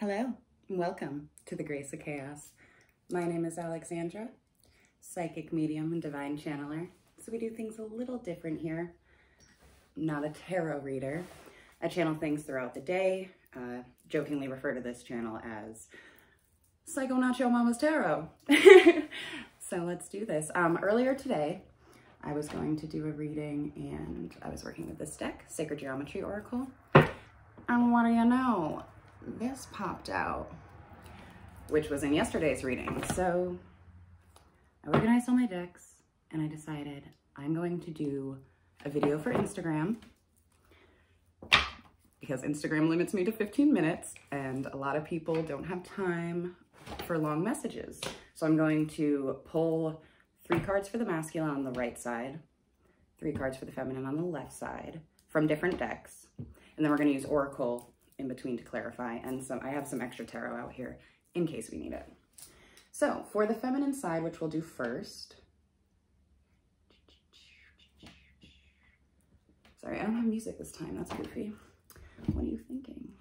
Hello, and welcome to the Grace of Chaos. My name is Alexandra, psychic medium and divine channeler. So we do things a little different here. I'm not a tarot reader. I channel things throughout the day. Jokingly refer to this channel as Psycho Nacho Mama's Tarot. So let's do this. Earlier today, I was going to do a reading and I was working with this deck, Sacred Geometry Oracle. And what do you know? This popped out, which was in yesterday's reading. So I organized all my decks and I decided I'm going to do a video for Instagram because Instagram limits me to 15 minutes and a lot of people don't have time for long messages. So I'm going to pull 3 cards for the masculine on the right side, 3 cards for the feminine on the left side from different decks. And then we're going to use Oracle in between to clarify, and I have some extra tarot out here in case we need it. So for the feminine side, which we'll do first. Sorry, I don't have music this time. That's goofy. What are you thinking?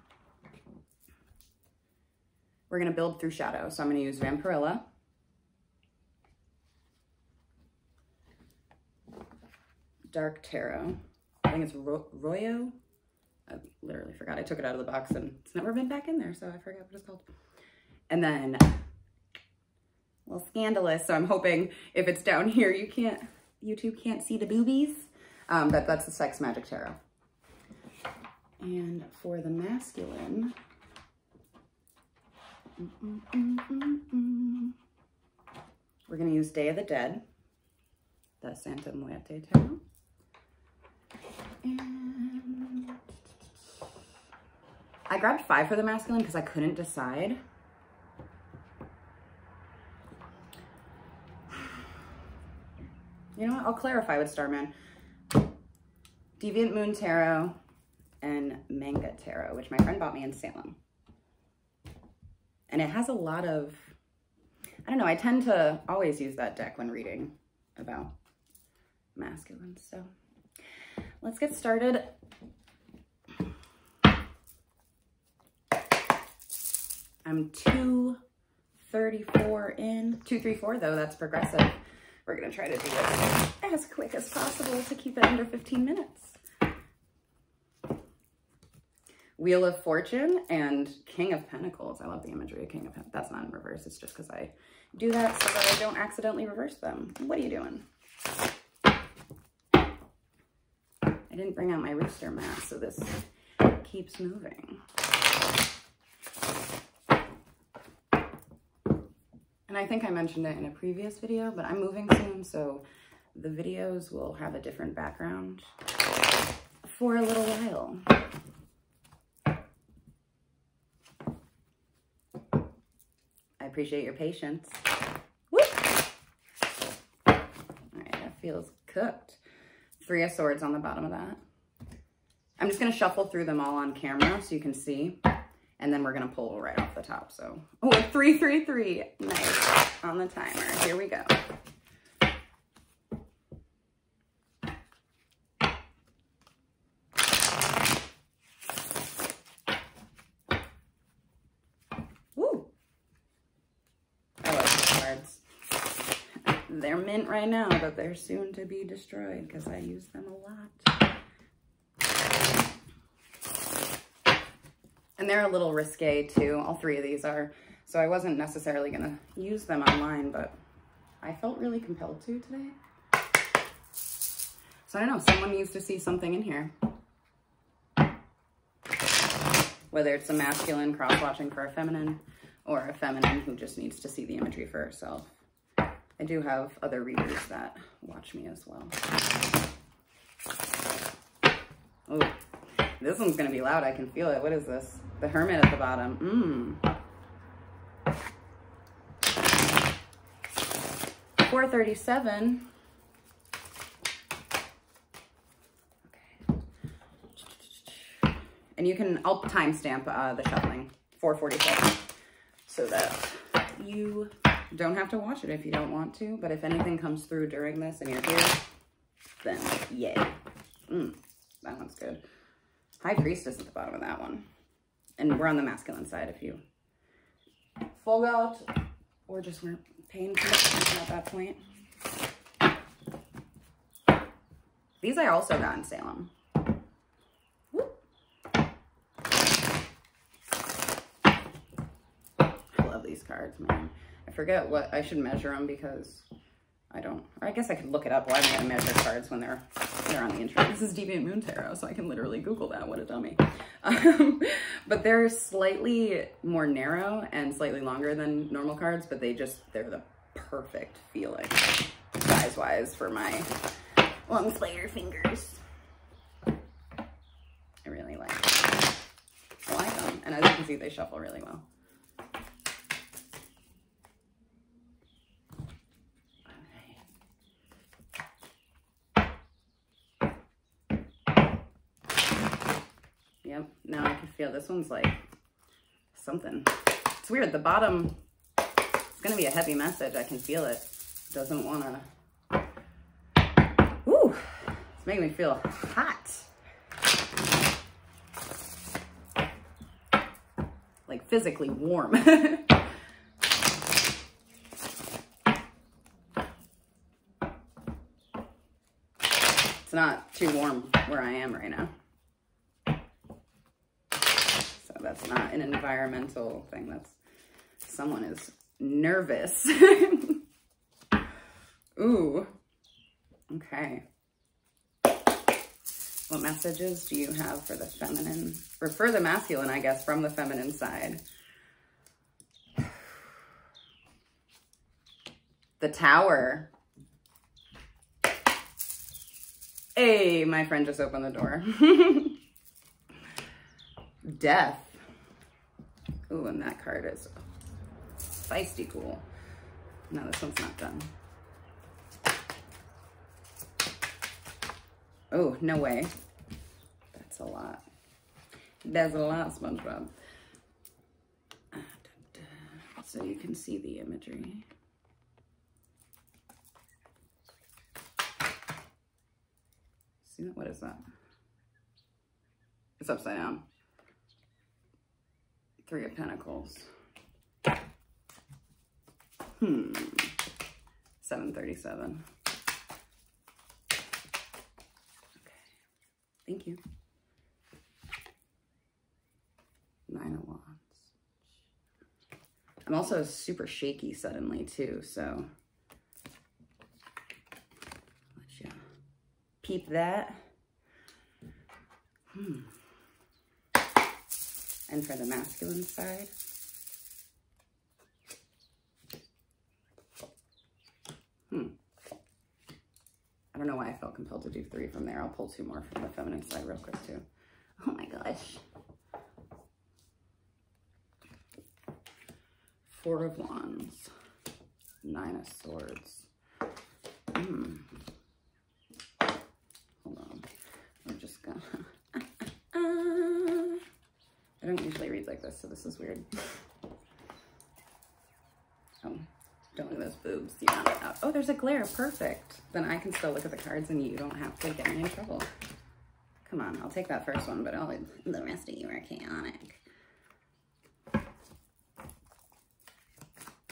We're going to build through shadow. So I'm going to use Vampirilla. Dark Tarot. I think it's Royo. I literally forgot. I took it out of the box and it's never been back in there, so I forgot what it's called. And then, well, Scandalous. So I'm hoping if it's down here, YouTube can't see the boobies. That's the Sex Magic Tarot. And for the masculine, we're going to use Day of the Dead, the Santa Muerte Tarot. And I grabbed 5 for the masculine because I couldn't decide. You know what? I'll clarify with Starman. Deviant Moon Tarot and Manga Tarot, which my friend bought me in Salem. And it has a lot of, I don't know, I tend to always use that deck when reading about masculine. So let's get started. I'm 234 in. 234 though, that's progressive. We're gonna try to do this as quick as possible to keep it under 15 minutes. Wheel of Fortune and King of Pentacles. I love the imagery of King of Pentacles. That's not in reverse, it's just because I do that so that I don't accidentally reverse them. What are you doing? I didn't bring out my rooster mask, so this keeps moving. And I think I mentioned it in a previous video, but I'm moving soon, so the videos will have a different background for a little while. I appreciate your patience. Woo! All right, that feels cooked. 3 of Swords on the bottom of that. I'm just gonna shuffle through them all on camera so you can see. And then we're gonna pull right off the top. So, oh, 3, 3, 3. Nice. On the timer. Here we go. Woo! I love these cards. They're mint right now, but they're soon to be destroyed because I use them a lot. And they're a little risque too. All 3 of these are. So I wasn't necessarily gonna use them online, but I felt really compelled to today. So I don't know, someone needs to see something in here. Whether it's a masculine cross-watching for a feminine or a feminine who just needs to see the imagery for herself. I do have other readers that watch me as well. Oh, this one's gonna be loud. I can feel it. What is this? The Hermit at the bottom. 437. Okay. And you can, I'll timestamp the shuffling. 447. So that you don't have to watch it if you don't want to. But if anything comes through during this and you're here, then yay. That one's good. High Priestess at the bottom of that one. And we're on the masculine side if you full gout or just weren't paying too much attention at that point. These I also got in Salem. Whoop. I love these cards, man. I forget what, I should measure them because I don't, or I guess I could look it up. Why am I gonna measure cards when they're on the internet? This is Deviant Moon Tarot, so I can literally Google that. What a dummy. But they're slightly more narrow and slightly longer than normal cards, but they're the perfect feeling size-wise for my long player fingers. I really like them. I like them. And as you can see, they shuffle really well. Yep, now I can feel this one's like something. It's weird, the bottom, it's gonna be a heavy message. I can feel it. Doesn't wanna, ooh, it's making me feel hot. Like physically warm. It's not too warm where I am right now. That's not an environmental thing. That's someone is nervous. Ooh. Okay. What messages do you have for the feminine, or for the masculine, I guess, from the feminine side? The Tower. Hey, my friend just opened the door. Death. Ooh, and that card is feisty cool. No, this one's not done. Oh, no way. That's a lot. That's a lot, SpongeBob. So you can see the imagery. See that? What is that? It's upside down. 3 of Pentacles. 737. Okay. Thank you. 9 of Wands. I'm also super shaky suddenly too, so let you peep that. And for the masculine side, I don't know why I felt compelled to do 3 from there. I'll pull 2 more from the feminine side real quick too. Oh my gosh. 4 of Wands, 9 of Swords. Hold on, we're just gonna. I don't usually read like this, so this is weird. Oh, don't look at those boobs. You know, oh, there's a glare. Perfect. Then I can still look at the cards and you don't have to get me in trouble. Come on, I'll take that first one, but the rest of you are chaotic.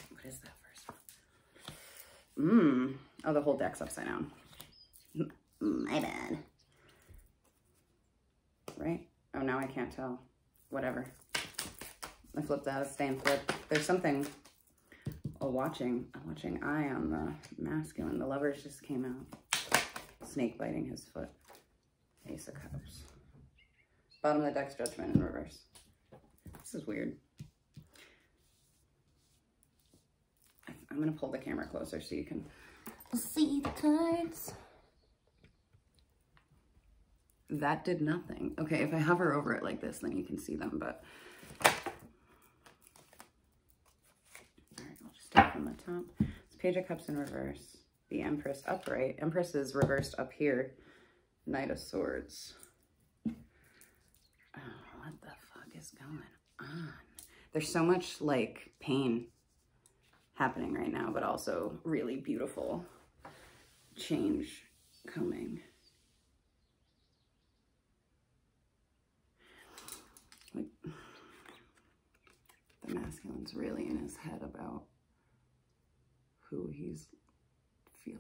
What is that first one? Oh, the whole deck's upside down. My bad. Right? Oh, now I can't tell. Whatever. I flipped out, it's staying flipped. There's something, a watching eye on the masculine. The Lovers just came out. Snake biting his foot. Ace of Cups. Bottom of the deck's Judgment in reverse. This is weird. I'm gonna pull the camera closer so you can see the cards. That did nothing. Okay, if I hover over it like this, then you can see them, but. All right, I'll just start from the top. It's Page of Cups in reverse. The Empress upright. Empress is reversed up here. Knight of Swords. Oh, what the fuck is going on? There's so much, like, pain happening right now, but also really beautiful change coming. Like, the masculine's really in his head about who he's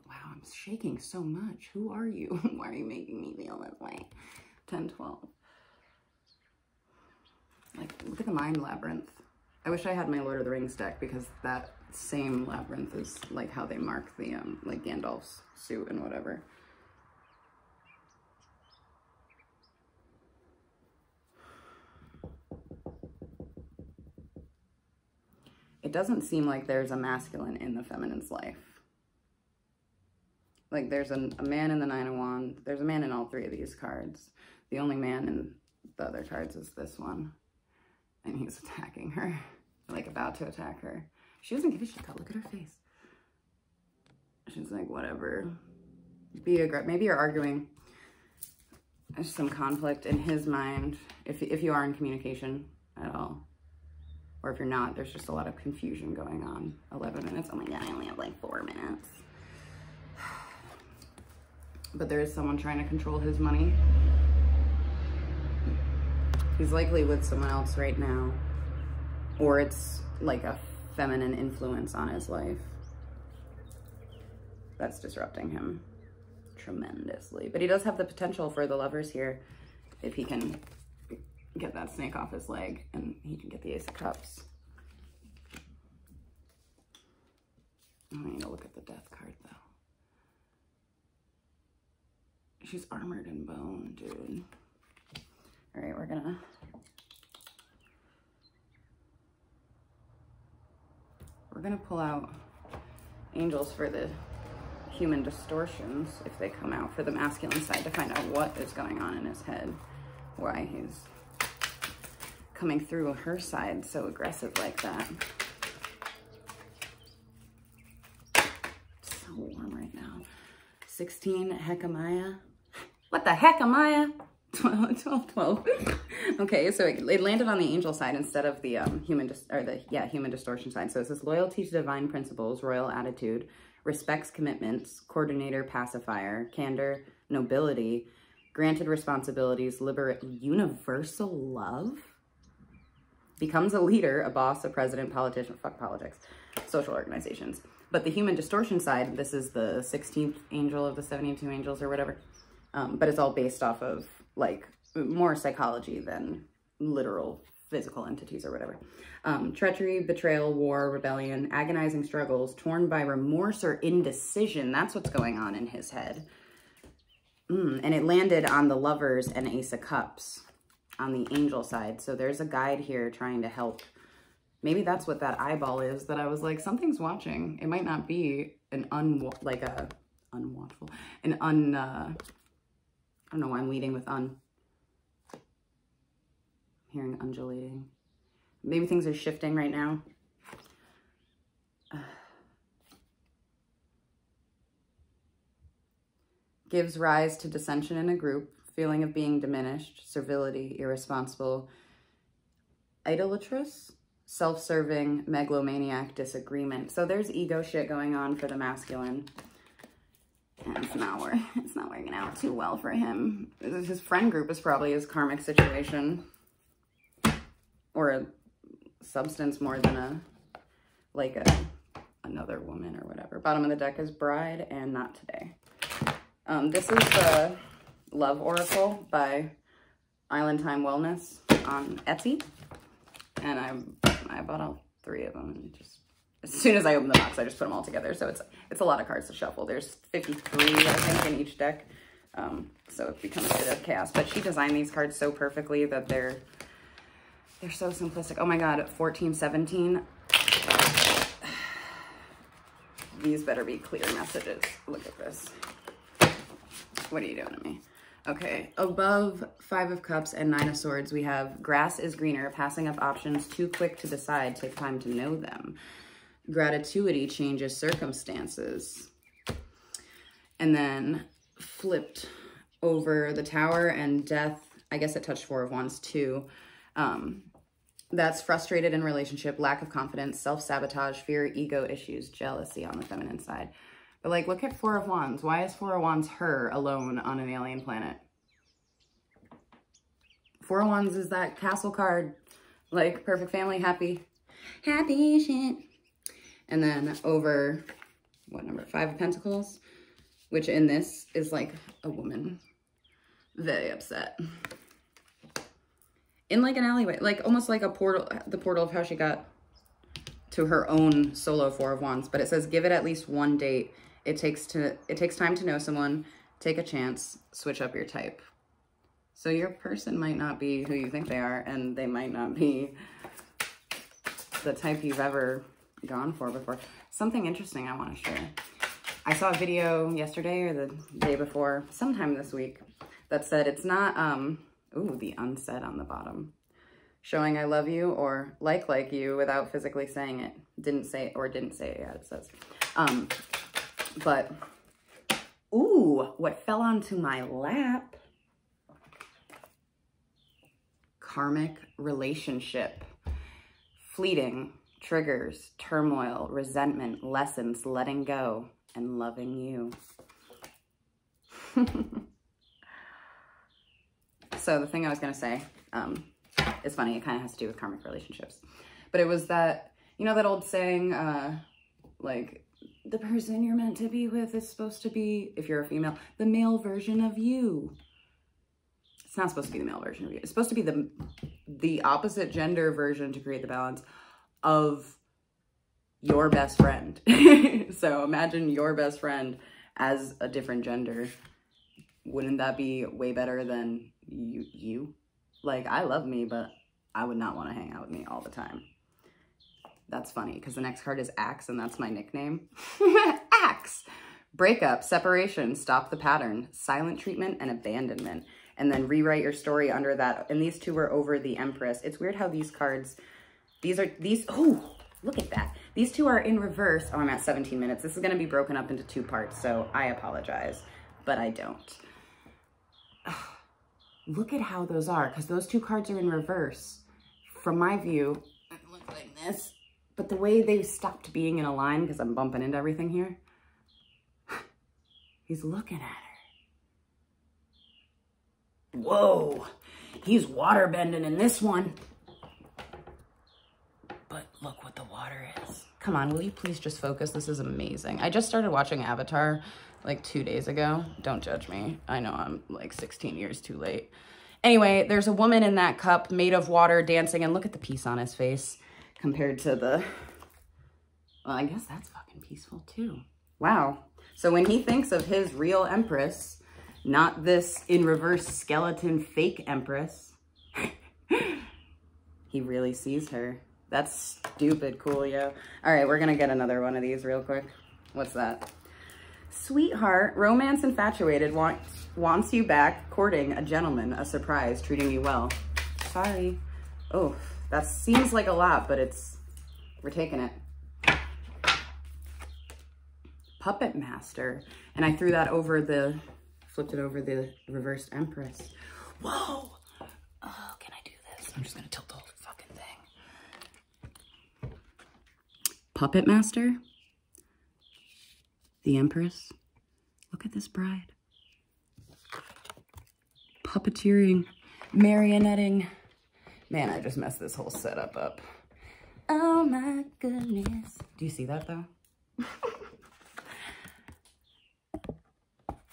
wow, I'm shaking so much. Who are you? Why are you making me feel this way? 10, 12. Like, look at the mind labyrinth. I wish I had my Lord of the Rings deck, because that same labyrinth is like how they mark the, like Gandalf's suit and whatever. It doesn't seem like there's a masculine in the feminine's life. Like, there's a man in the Nine of Wands. There's a man in all three of these cards. The only man in the other cards is this one. And he's attacking her. Like, about to attack her. She doesn't give a shit. Look at her face. She's like, whatever. Be aggressive. Maybe you're arguing. There's some conflict in his mind. If you are in communication at all. Or if you're not, there's just a lot of confusion going on. 11 minutes. Oh my God, I only have like 4 minutes. But there is someone trying to control his money. He's likely with someone else right now. Or it's like a feminine influence on his life that's disrupting him tremendously. But he does have the potential for the Lovers here if he can get that snake off his leg and he can get the Ace of Cups. I need to look at the Death card though. She's armored in bone, dude. All right, we're gonna pull out angels for the human distortions if they come out for the masculine side to find out what is going on in his head, why he's coming through her side so aggressive like that. It's so warm right now. 16, Hecamaya. What the heck, Amaya? 12. Okay, so it landed on the angel side instead of the human distortion side. So it says loyalty to divine principles, royal attitude, respects commitments, coordinator, pacifier, candor, nobility, granted responsibilities, universal love, becomes a leader, a boss, a president, politician, fuck politics, social organizations. But the human distortion side, this is the 16th angel of the 72 angels or whatever. But it's all based off of like more psychology than literal physical entities or whatever. Treachery, betrayal, war, rebellion, agonizing struggles, torn by remorse or indecision. That's what's going on in his head. And it landed on the Lovers and Ace of Cups on the angel side. So there's a guide here trying to help. Maybe that's what that eyeball is that I was like, something's watching. It might not be an I don't know why I'm leading with I'm hearing undulating. Maybe things are shifting right now. Gives rise to dissension in a group, feeling of being diminished, servility, irresponsible, idolatrous, self-serving, megalomaniac, disagreement. So there's ego shit going on for the masculine. And it's not working out too well for him. His friend group is probably his karmic situation. Or a substance more than another woman or whatever. Bottom of the deck is Bride and Not Today. This is the Love Oracle by Island Time Wellness on Etsy. And I bought all 3 of them and just as soon as I opened the box, I just put them all together. So it's a lot of cards to shuffle. There's 53, I think, in each deck. So it becomes a bit of chaos. But she designed these cards so perfectly that they're so simplistic. Oh my God, 14, 17. These better be clear messages. Look at this. What are you doing to me? Okay, above 5 of Cups and 9 of Swords, we have grass is greener, passing up options too quick to decide, take time to know them. Gratitude changes circumstances. And then flipped over the Tower and Death. I guess it touched 4 of Wands too. That's frustrated in relationship, lack of confidence, self-sabotage, fear, ego issues, jealousy on the feminine side. But like, look at 4 of Wands. Why is 4 of Wands her alone on an alien planet? 4 of Wands is that castle card, like perfect family, happy. happy shit. And then over, what number? 5 of Pentacles, which in this is like a woman very upset. In like an alleyway, like almost like a portal, the portal of how she got to her own solo 4 of Wands. But it says, give it at least one date. It takes time to know someone. Take a chance. Switch up your type. So your person might not be who you think they are, and they might not be the type you've ever gone for before. Something interesting I want to share. I saw a video yesterday or the day before, sometime this week, that said it's not, ooh, the unsaid on the bottom. Showing I love you or like you without physically saying it. Didn't say it, or didn't say it, yeah, it says. But, ooh, what fell onto my lap? Karmic relationship. Fleeting, triggers, turmoil, resentment, lessons, letting go, and loving you. So the thing I was going to say, it's funny, it kind of has to do with karmic relationships. But it was that, you know that old saying, like, the person you're meant to be with is supposed to be, if you're a female, the male version of you. It's not supposed to be the male version of you. It's supposed to be the opposite gender version to create the balance of your best friend. So imagine your best friend as a different gender. Wouldn't that be way better than you? Like, I love me, but I would not want to hang out with me all the time. That's funny, because the next card is Axe, and that's my nickname. Axe! Breakup, separation, stop the pattern, silent treatment, and abandonment. And then rewrite your story under that. And these two were over the Empress. It's weird how these cards, oh, look at that. These two are in reverse. Oh, I'm at 17 minutes. This is going to be broken up into 2 parts, so I apologize, but I don't. Look at how those are, because those 2 cards are in reverse. From my view, it looks like this. But the way they stopped being in a line, because I'm bumping into everything here, he's looking at her. Whoa, he's water bending in this one. But look what the water is. Come on, will you please just focus? This is amazing. I just started watching Avatar like 2 days ago. Don't judge me. I know I'm like 16 years too late. Anyway, there's a woman in that cup made of water dancing, and look at the peace on his face compared to the, well, I guess that's fucking peaceful too. Wow. So when he thinks of his real Empress, not this in reverse skeleton fake Empress, he really sees her. That's stupid, Coolio. All right, we're gonna get another one of these real quick. What's that? Sweetheart, romance infatuated, wants you back, courting a gentleman, a surprise, treating you well. Sorry. Oh, that seems like a lot, but we're taking it. Puppet Master. And I threw that over flipped it over the reversed Empress. Whoa! Oh, can I do this? I'm just gonna tilt the whole fucking thing. Puppet Master. The Empress. Look at this bride. Puppeteering. Marionetting. Man, I just messed this whole setup up. Oh my goodness. Do you see that though?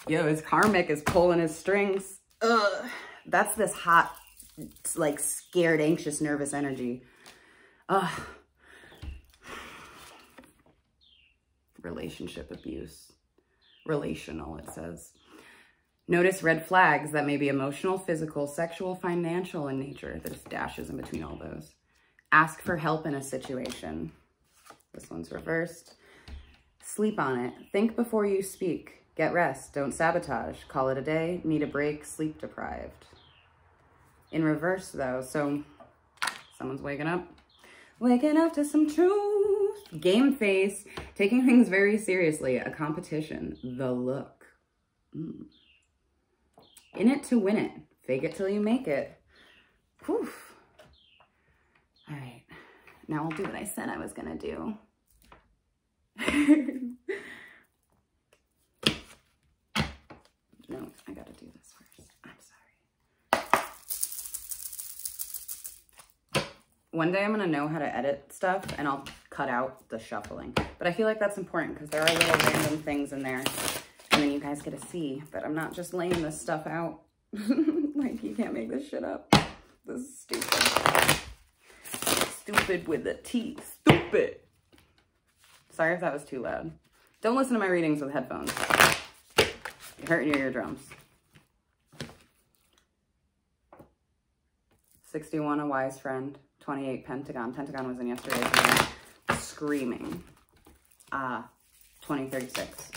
Yo, his karmic is pulling his strings. Ugh. That's this hot, like scared, anxious, nervous energy. Ugh. Relationship abuse. Relational, it says. Notice red flags that may be emotional, physical, sexual, financial in nature. There's dashes in between all those. Ask for help in a situation. This one's reversed. Sleep on it. Think before you speak. Get rest. Don't sabotage. Call it a day. Need a break. Sleep deprived. In reverse, though. So someone's waking up. Waking up to some truth. Game face. Taking things very seriously. A competition. The look. In it to win it. Fake it till you make it. Whew. All right. Now I'll do what I said I was going to do. No, I got to do this first. I'm sorry. One day I'm going to know how to edit stuff and I'll cut out the shuffling. But I feel like that's important because there are little random things in there. And then you guys get to see that I'm not just laying this stuff out. Like, you can't make this shit up. This is stupid. Stupid with a T. Stupid. Sorry if that was too loud. Don't listen to my readings with headphones. You're hurting your eardrums. 61, a wise friend. 28, Pentagon. Pentagon was in yesterday's video. Screaming. 2036.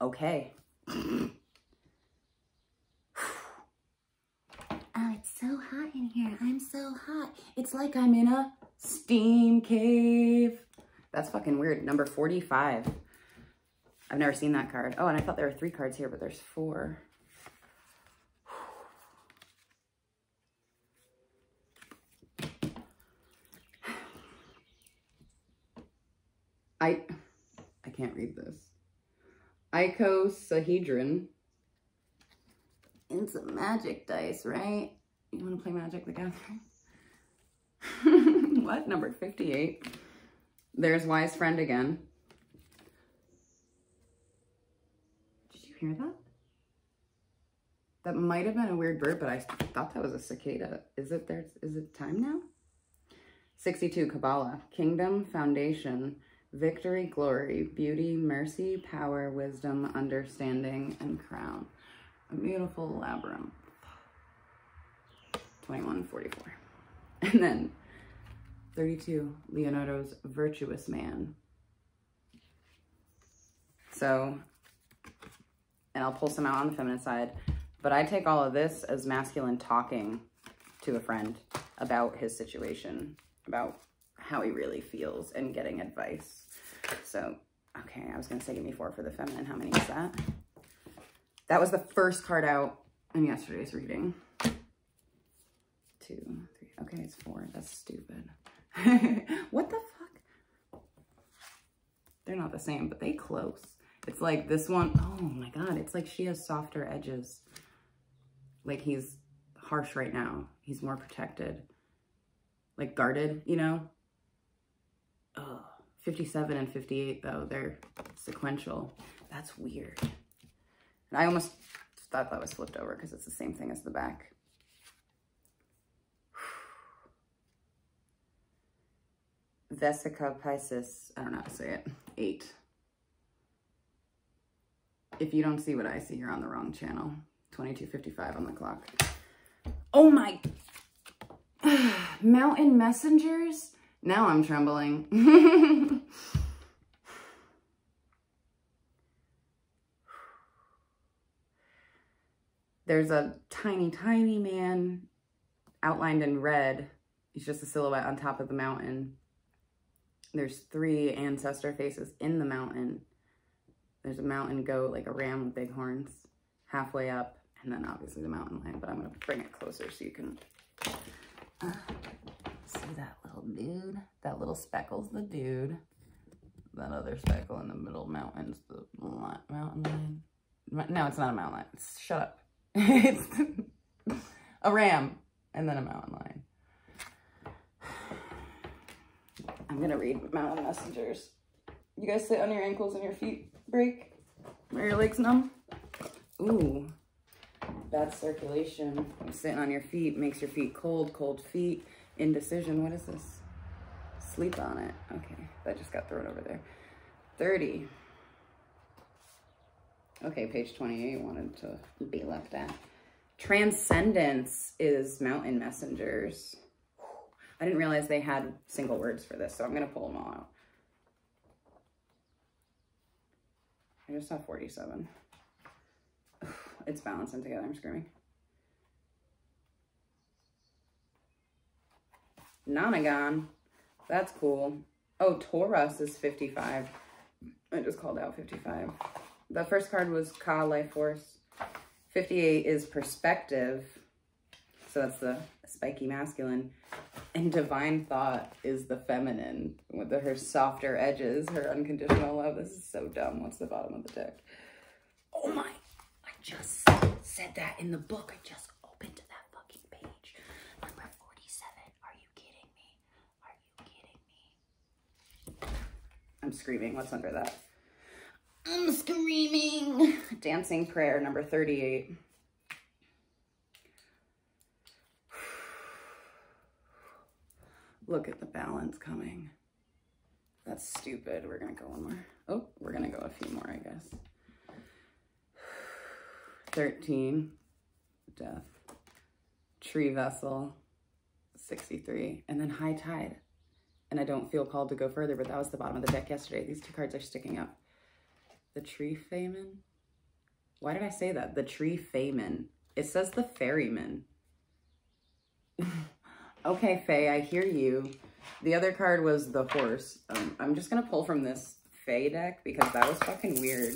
Okay. Oh, it's so hot in here. I'm so hot. It's like I'm in a steam cave. That's fucking weird. Number 45. I've never seen that card. Oh, and I thought there were 3 cards here, but there's 4. I can't read this. Icosahedron. It's a magic dice, right? You want to play Magic the Gathering? What? Number 58. There's Wise Friend again. Did you hear that? That might have been a weird bird, but I thought that was a cicada. Is it time now? 62, Kabbalah. Kingdom, foundation, victory, glory, beauty, mercy, power, wisdom, understanding, and crown. A beautiful labyrinth. 2144. And then 32, Leonardo's Virtuous Man. So, and I'll pull some out on the feminine side, but I take all of this as masculine talking to a friend about his situation, about how he really feels and getting advice. So, okay, I was going to say give me 4 for the feminine. How many is that? That was the first card out in yesterday's reading. 2, 3. Okay, it's 4. That's stupid. What the fuck? They're not the same, but they close. It's like this one. Oh my God. It's like she has softer edges. Like he's harsh right now. He's more protected. Like guarded, you know? Oh, 57 and 58 though. They're sequential. That's weird. And I almost thought that was flipped over because it's the same thing as the back. Vesica Pisces, I don't know how to say it. 8. If you don't see what I see, you're on the wrong channel. 22:55 on the clock. Oh my, mountain messengers? Now I'm trembling. There's a tiny, tiny man outlined in red. He's just a silhouette on top of the mountain. There's 3 ancestor faces in the mountain. There's a mountain goat, like a ram with big horns, halfway up, and then obviously the mountain lion, but I'm gonna bring it closer so you can see that little dude. That little speckle's the dude. That other speckle in the middle mountain's the mountain lion. No, it's not a mountain lion. Shut up. It's a ram and then a mountain lion. I'm gonna read mountain messengers. You guys sit on your ankles and your feet break? Are your legs numb? Ooh, bad circulation. Sitting on your feet makes your feet cold, cold feet. Indecision, what is this? Sleep on it. Okay, that just got thrown over there. 30. Okay, page 28 wanted to be left at. Transcendence is mountain messengers. I didn't realize they had single words for this, so I'm gonna pull them all out. I just saw 47. It's balancing together, I'm screaming. Nonagon, that's cool. Oh, Taurus is 55. I just called out 55. The first card was Ka, Life Force. 58 is Perspective. So that's the spiky masculine. And Divine Thought is the feminine with her softer edges, her unconditional love. This is so dumb. What's the bottom of the deck? Oh my, I just said that in the book. I just opened to that fucking page. Number I'm screaming. What's under that? I'm screaming. Dancing Prayer, number 38. Look at the balance coming. That's stupid. We're gonna go one more. Oh, we're gonna go a few more, I guess. 13, Death. Tree Vessel, 63, and then High Tide. And I don't feel called to go further, but that was the bottom of the deck yesterday. These two cards are sticking out. The Tree Fayman. Why did I say that? The Tree Fayman. It says the Ferryman. Okay, Faye, I hear you. The other card was the Horse. I'm just gonna pull from this Faye deck because that was fucking weird.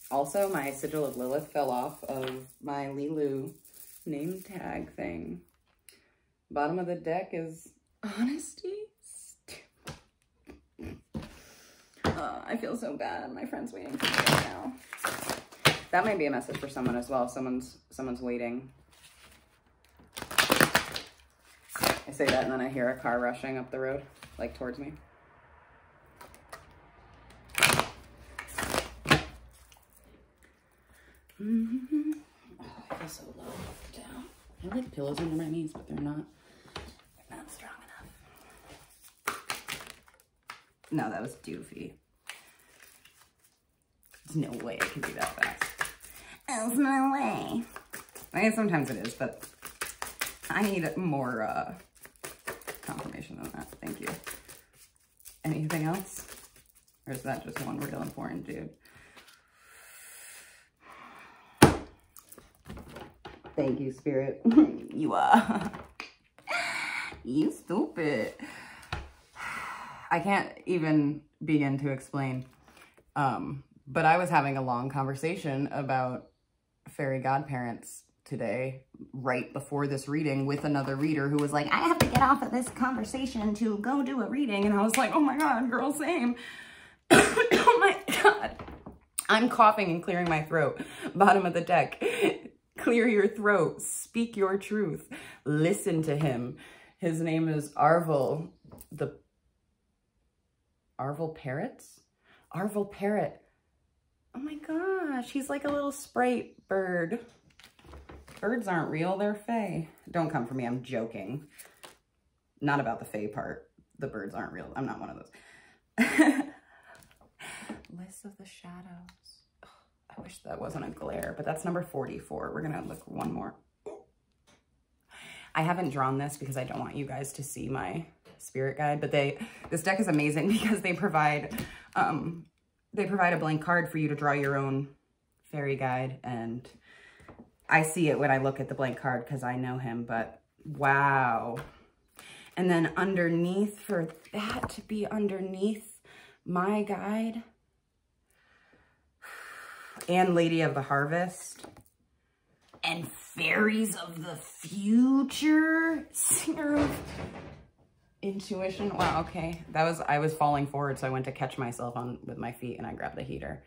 Also, my Sigil of Lilith fell off of my Lilu name tag thing. Bottom of the deck is Honesty. I feel so bad. My friend's waiting for me right now. That might be a message for someone as well. Someone's waiting. I say that and then I hear a car rushing up the road, like towards me. Oh, I feel so low down. I have like pillows under my knees, but they're not strong enough. No, that was doofy. There's no way I can do that fast. There's no way. I mean, sometimes it is, but I need more confirmation than that. Thank you. Anything else? Or is that just one real important dude? Thank you, Spirit. You are. You stupid. I can't even begin to explain. But I was having a long conversation about fairy godparents today, right before this reading, with another reader who was like, I have to get off of this conversation to go do a reading. And I was like, oh my God, girl, same. Oh my God. I'm coughing and clearing my throat. Bottom of the deck. Clear your throat. Speak your truth. Listen to him. His name is Arvel. The Arvel Parrots? Arvel Parrot. Oh my gosh. He's like a little sprite bird. Birds aren't real. They're fae. Don't come for me. I'm joking. Not about the fae part. The birds aren't real. I'm not one of those. List of the Shadows. Oh, I wish that wasn't a glare, but that's number 44. We're going to look one more. I haven't drawn this because I don't want you guys to see my spirit guide, but this deck is amazing because they provide a blank card for you to draw your own fairy guide, and I see it when I look at the blank card because I know him, but wow. And then underneath, for that to be underneath my guide, and Lady of the Harvest, and Fairies of the Future, Singer of Intuition. Wow, okay. I was falling forward, so I went to catch myself with my feet and I grabbed the heater.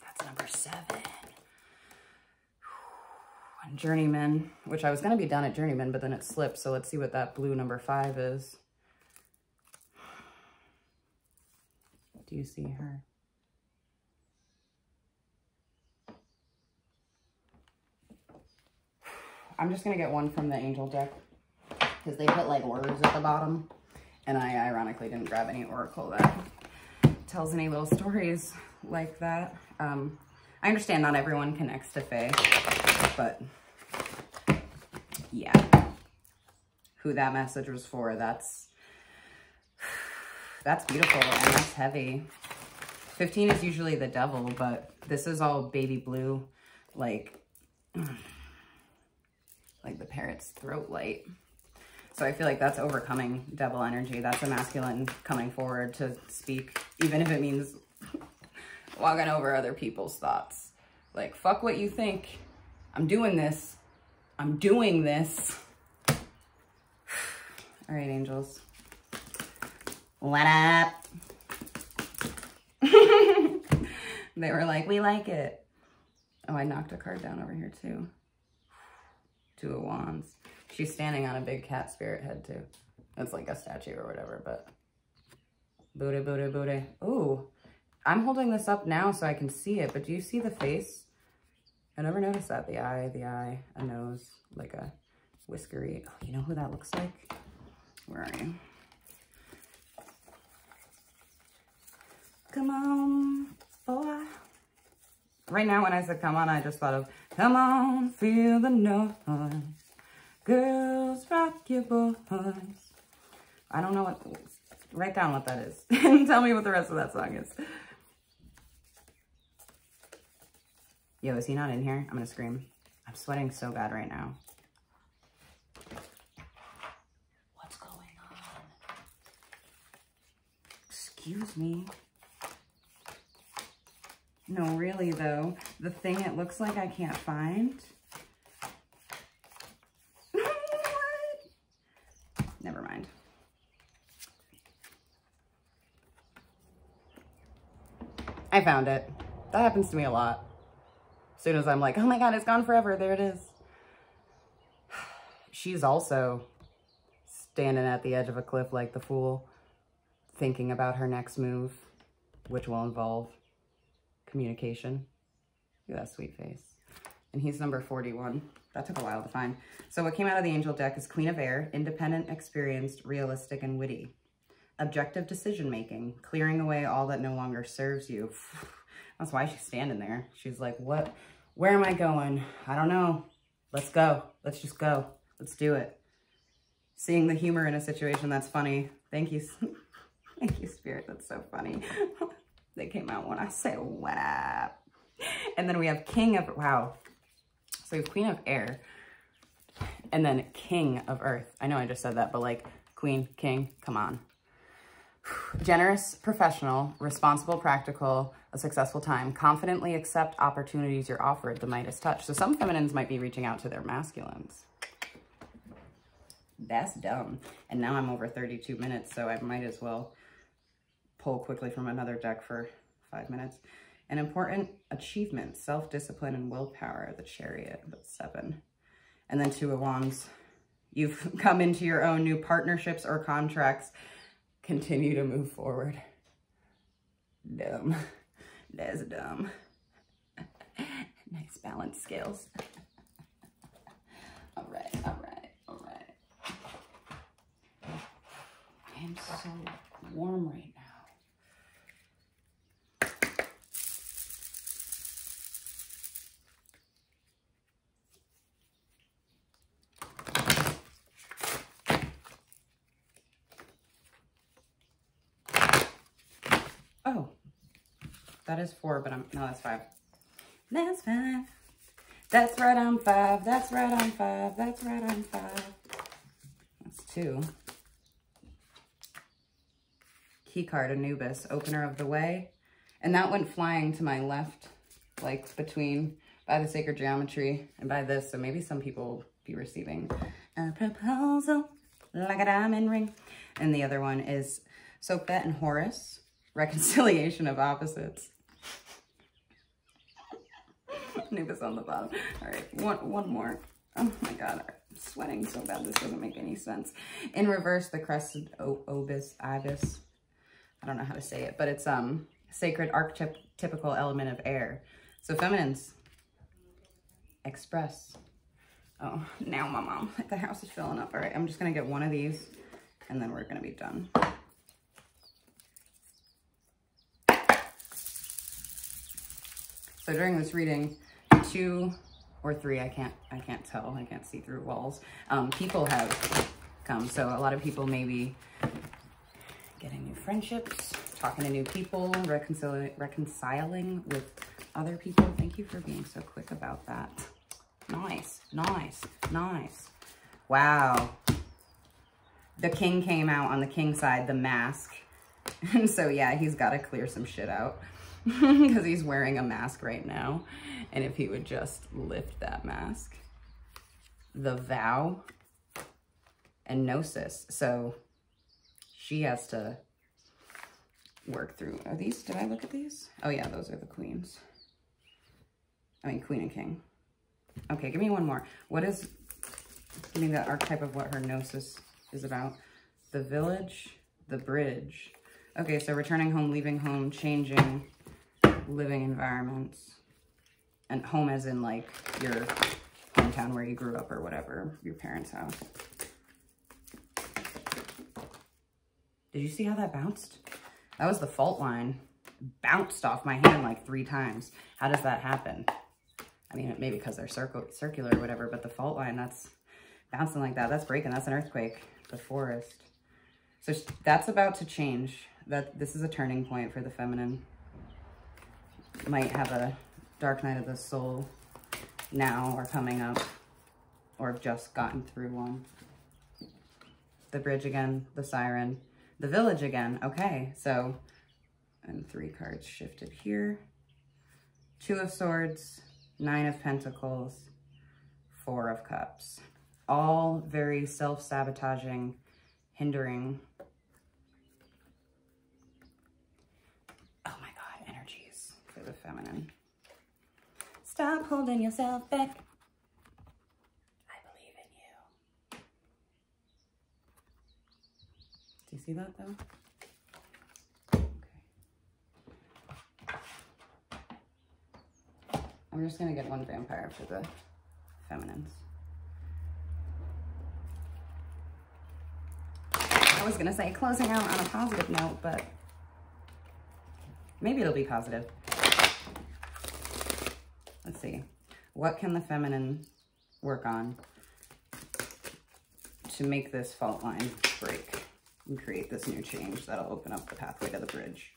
That's number 7. And Journeyman, which I was going to be done at Journeyman, but then it slipped. So let's see what that blue number 5 is. Do you see her? I'm just going to get one from the angel deck because they put like words at the bottom. And I ironically didn't grab any oracle that tells any little stories like that. I understand not everyone connects to fae, but yeah, who that message was for, that's beautiful and that's heavy. 15 is usually the devil, but this is all baby blue, like the parrot's throat light. So I feel like that's overcoming devil energy. That's a masculine coming forward to speak, even if it means walking over other people's thoughts. Like, fuck what you think. I'm doing this. I'm doing this. All right, angels. What up? They were like, we like it. Oh, I knocked a card down over here too. 2 of Wands. She's standing on a big cat spirit head too. It's like a statue or whatever, but Buddha, Buddha, Buddha. Ooh, I'm holding this up now so I can see it, but do you see the face? I never noticed that. The eye, a nose, like a whiskery. Oh, you know who that looks like? Where are you? Come on, boy. Right now when I said come on, I just thought of, come on, feel the noise. Girls, rock your boys. I don't know what, write down what that is. And tell me what the rest of that song is. Yo, is he not in here? I'm gonna scream. I'm sweating so bad right now. What's going on? Excuse me. No, really though, the thing it looks like I can't find. Never mind. I found it. That happens to me a lot. As soon as I'm like, oh my God, it's gone forever. There it is. She's also standing at the edge of a cliff like the fool, thinking about her next move, which will involve communication. Look at that sweet face. And he's number 41. That took a while to find. So what came out of the angel deck is Queen of Air, independent, experienced, realistic, and witty. Objective decision-making, clearing away all that no longer serves you. That's why she's standing there. She's like, what? Where am I going? I don't know. Let's go. Let's just go. Let's do it. Seeing the humor in a situation that's funny. Thank you. Thank you, Spirit. That's so funny. They came out when I say, what up? And then we have King of, wow. So we have Queen of Air. And then King of Earth. I know I just said that, but like Queen, King, come on. Generous, professional, responsible, practical, a successful time. Confidently accept opportunities you're offered, the Midas touch. So some feminines might be reaching out to their masculines. That's dumb. And now I'm over 32 minutes, so I might as well pull quickly from another deck for 5 minutes. An important achievement, self-discipline and willpower, the Chariot, that's 7. And then 2 of Wands. You've come into your own new partnerships or contracts. Continue to move forward. Dumb. That's dumb. Nice balance scales. All right, all right, all right. I am so warm right now. Oh, that is 4, but no, that's 5. That's 5. That's right on 5. That's right on 5. That's right on 5. That's 2. Key card, Anubis, opener of the way. And that went flying to my left, like between, by the sacred geometry and by this. So maybe some people will be receiving a proposal like a diamond ring. And the other one is Soapbet and Horus. Reconciliation of opposites. Anubis on the bottom. All right, one more. Oh my God, I'm sweating so bad. This doesn't make any sense. In reverse, the crescent ibis. I don't know how to say it, but it's sacred archetypical element of air. So feminines, express. Oh, now my mom, the house is filling up. All right, I'm just gonna get one of these and then we're gonna be done. So during this reading, 2 or 3, I can't tell. I can't see through walls. People have come. So a lot of people may be getting new friendships, talking to new people, reconciling with other people. Thank you for being so quick about that. Nice, nice, nice. Wow. The king came out on the king side, the mask. And so yeah, he's got to clear some shit out. Because he's wearing a mask right now. And if he would just lift that mask. The vow and gnosis. So she has to work through. Are these, did I look at these? Oh yeah, those are the queens. I mean, queen and king. Okay, give me one more. What is, give me the archetype of what her gnosis is about. the village, the bridge. Okay, so returning home, leaving home, changing living environments. And home as in like your hometown where you grew up or whatever, your parents' house. Did you see how that bounced? That was the fault line. Bounced off my hand like 3 times. How does that happen? I mean, maybe because they're circular or whatever, but the fault line, that's bouncing like that. That's breaking. That's an earthquake. The forest. So that's about to change. This is a turning point for the feminine. Might have a dark night of the soul now or coming up, or have just gotten through one. The bridge again, the siren, the village again. Okay, so, and 3 cards shifted here. 2 of Swords, 9 of Pentacles, 4 of Cups. All very self-sabotaging, hindering. Oh my God, energies for the feminine. Stop holding yourself back. I believe in you. Do you see that though? Okay. I'm just gonna get one vampire for the feminines. I was gonna say closing out on a positive note, but maybe it'll be positive. Let's see. What can the feminine work on to make this fault line break and create this new change that'll open up the pathway to the bridge?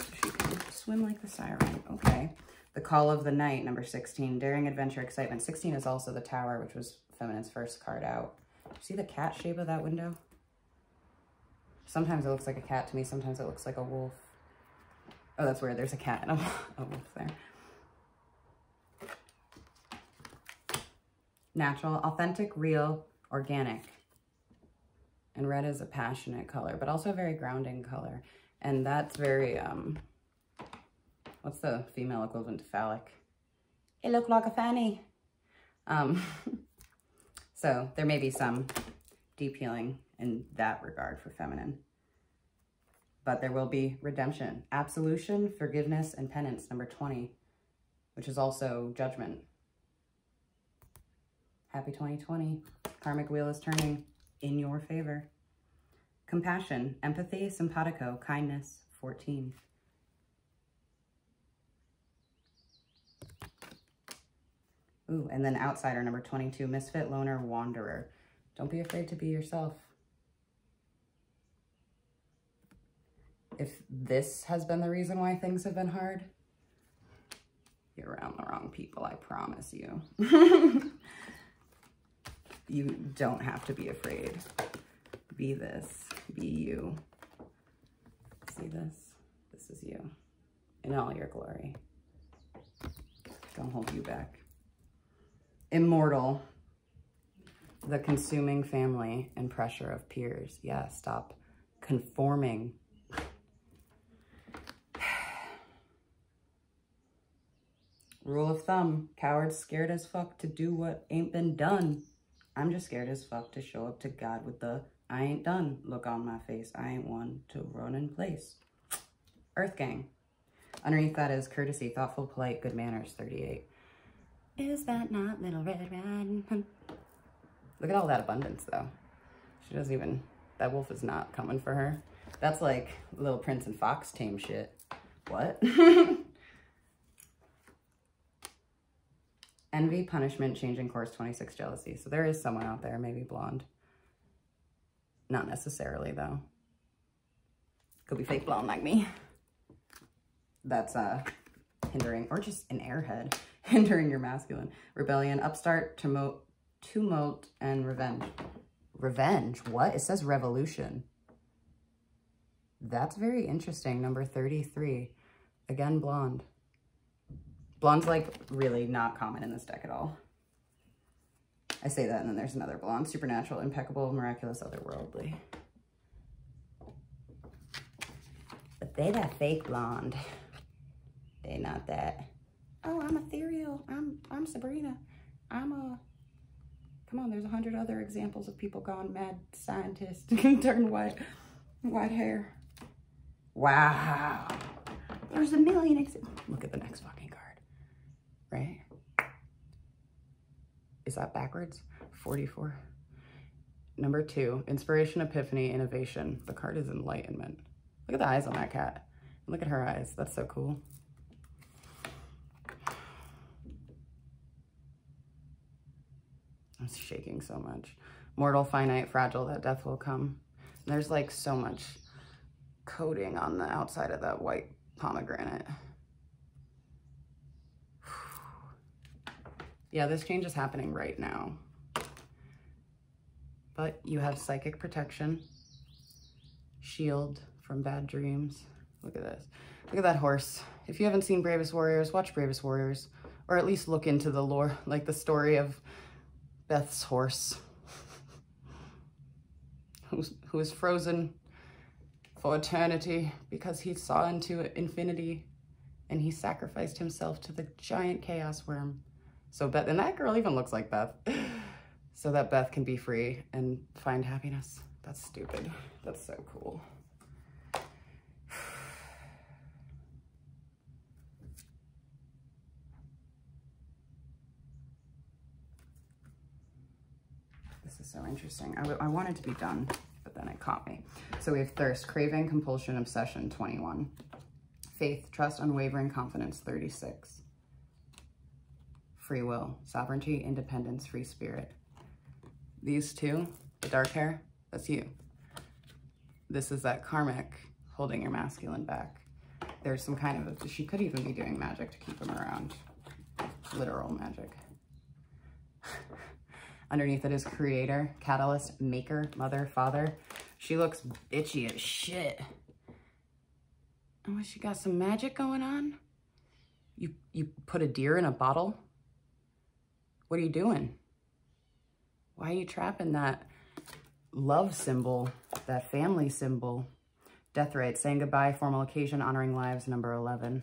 So she can swim like the siren. Okay. The Call of the Night, number 16. Daring, adventure, excitement. 16 is also the Tower, which was feminine's first card out. See the cat shape of that window? Sometimes it looks like a cat to me. Sometimes it looks like a wolf. Oh, that's weird. There's a cat and a wolf there. Natural, authentic, real, organic. And red is a passionate color, but also a very grounding color. And that's very, what's the female equivalent to phallic? It looked like a fanny. So there may be some deep healing in that regard for feminine. But there will be redemption, absolution, forgiveness, and penance, number 20, which is also judgment. Happy 2020. Karmic wheel is turning in your favor. Compassion, empathy, simpatico, kindness, 14. Ooh, and then outsider, number 22, misfit, loner, wanderer. Don't be afraid to be yourself. If this has been the reason why things have been hard, you're around the wrong people, I promise you. You don't have to be afraid. Be this, be you. See this? This is you in all your glory. Don't hold you back. Immortal, the consuming family and pressure of peers. Yeah, stop conforming. Rule of thumb, cowards scared as fuck to do what ain't been done. I'm just scared as fuck to show up to God with the I ain't done look on my face. I ain't one to run in place. Earth Gang. Underneath that is courtesy, thoughtful, polite, good manners, 38. Is that not Little Red Riding Hood? Look at all that abundance though. She doesn't even, that wolf is not coming for her. That's like Little Prince and Fox tame shit. What? Envy, punishment, changing course, 26, jealousy. So there is someone out there, maybe blonde. Not necessarily though. Could be fake blonde like me. That's hindering, or just an airhead, hindering your masculine. Rebellion, upstart, tumult, and revenge. Revenge, what? It says revolution. That's very interesting. Number 33, again, blonde. Blonde's like really not common in this deck at all. I say that and then there's another blonde. Supernatural, impeccable, miraculous, otherworldly. But they that fake blonde. They not that. Oh, I'm ethereal. I'm Sabrina. I'm a Come on, there's 100 other examples of people gone mad scientist and turn white hair. Wow. There's a million examples. Look at the next fucking card, right? Is that backwards? 44. Number 2, inspiration, epiphany, innovation. The card is enlightenment. Look at the eyes on that cat. Look at her eyes. That's so cool. I'm shaking so much. Mortal, finite, fragile, that death will come. There's like so much coating on the outside of that white pomegranate. Yeah, this change is happening right now. But you have psychic protection, shield from bad dreams. Look at this. Look at that horse. If you haven't seen Bravest Warriors, watch Bravest Warriors. Or at least look into the lore, like the story of Beth's horse. who was frozen for eternity because he saw into infinity and he sacrificed himself to the giant chaos worm. So Beth, and that girl even looks like Beth, so that Beth can be free and find happiness. That's stupid. That's so cool. This is so interesting. I wanted to be done, but then it caught me. So we have thirst, craving, compulsion, obsession, 21. Faith, trust, unwavering confidence, 36. Free will, sovereignty, independence, free spirit. These two, the dark hair, that's you. This is that karmic holding your masculine back. There's some kind of, she could even be doing magic to keep him around. Literal magic. Underneath it is creator, catalyst, maker, mother, father. She looks bitchy as shit. Oh, she got some magic going on? You put a deer in a bottle? What are you doing? Why are you trapping that love symbol, that family symbol? Death rite, saying goodbye, formal occasion, honoring lives, number 11.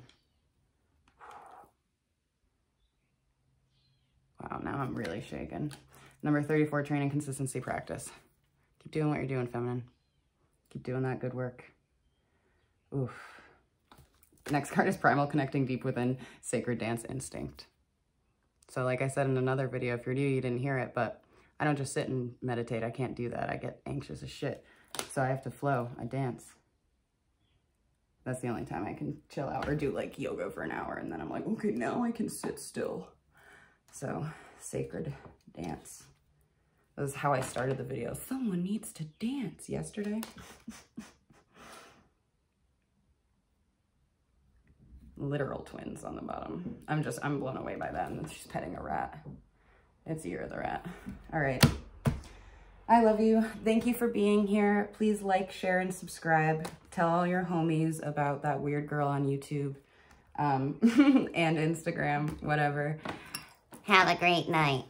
Wow, now I'm really shaken. Number 34, training, consistency, practice. Keep doing what you're doing, feminine. Keep doing that good work. Oof. Next card is primal, connecting deep within, sacred dance, instinct. So like I said in another video, if you're new, you didn't hear it, but I don't just sit and meditate. I can't do that. I get anxious as shit. So I have to flow. I dance. That's the only time I can chill out or do like yoga for an hour. And then I'm like, okay, now I can sit still. So sacred dance. That was how I started the video. Someone needs to dance yesterday. Literal twins on the bottom. I'm blown away by that. And she's petting a rat. It's Year of the Rat. All right. I love you. Thank you for being here. Please like, share, and subscribe. Tell all your homies about that weird girl on YouTube and Instagram, whatever. Have a great night.